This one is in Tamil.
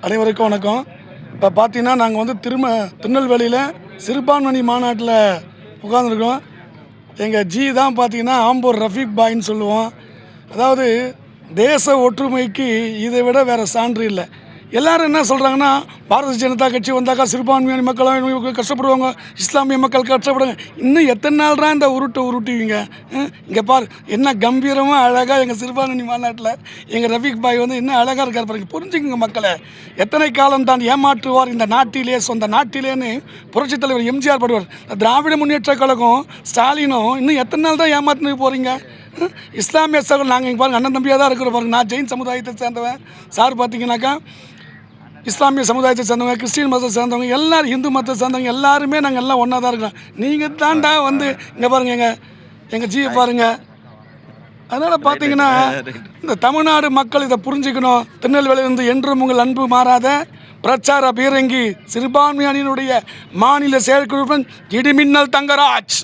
அனைவருக்கும் வணக்கம். இப்போ பார்த்தீங்கன்னா நாங்கள் வந்து திருநெல்வேலியில் சிறுபான்மணி மாநாட்டில் உட்காந்துருக்கோம். எங்கள் ஜி தான் பார்த்தீங்கன்னா ஆம்பூர் ரஃபீக் பாயின்னு சொல்லுவோம். அதாவது தேச ஒற்றுமைக்கு இதை விட வேறு சான்று இல்லை. எல்லோரும் என்ன சொல்கிறாங்கன்னா, பாரதிய ஜனதா கட்சி வந்தாக்கா சிறுபான்மையான மக்கள் கஷ்டப்படுவாங்க, இஸ்லாமிய மக்கள் கஷ்டப்படுவாங்க. இன்னும் எத்தனை நாள் தான் இந்த உருட்டுவீங்க? இங்கே பார், என்ன கம்பீரமாக அழகாக எங்கள் சிறுபான்மை மாநாட்டில் எங்கள் ரஃபீக் பாய் வந்து இன்னும் அழகாக இருக்கார் பாருங்க. புரிஞ்சுக்குங்க மக்களை. எத்தனை காலம் தான் ஏமாற்றுவார் இந்த நாட்டிலே, சொந்த நாட்டிலேன்னு புரட்சித் தலைவர் எம்ஜிஆர் படுவார். திராவிட முன்னேற்ற கழகம் ஸ்டாலினும் இன்னும் எத்தனை நாள் தான் ஏமாற்றினு போகிறீங்க? இஸ்லாமிய சகோதரர் நாங்கள் இங்கே பாருங்கள், அண்ணன் தம்பியாக தான் இருக்கிறோம் பாருங்கள். நான் ஜெயின் சமுதாயத்தை சேர்ந்தவன். சார் பார்த்தீங்கன்னாக்கா இஸ்லாமிய சமுதாயத்தை சேர்ந்தவங்க, கிறிஸ்டின் மதத்தை சேர்ந்தவங்க, எல்லோரும் இந்து மதத்தை சேர்ந்தவங்க எல்லாருமே நாங்கள் எல்லாம் ஒன்றா தான் இருக்கிறோம். நீங்கள் தாண்டா வந்து இங்கே பாருங்கள், எங்கள் ஜியை பாருங்கள். அதனால் பார்த்தீங்கன்னா இந்த தமிழ்நாடு மக்கள் இதை புரிஞ்சுக்கணும். திருநெல்வேலியிலிருந்து என்றும் உங்கள் அன்பு மாறாத பிரச்சார பீரங்கி சிறுபான்மையினுடைய மாநில செயற்குழுவுடன் இடிமின்னல் தங்கராஜ்.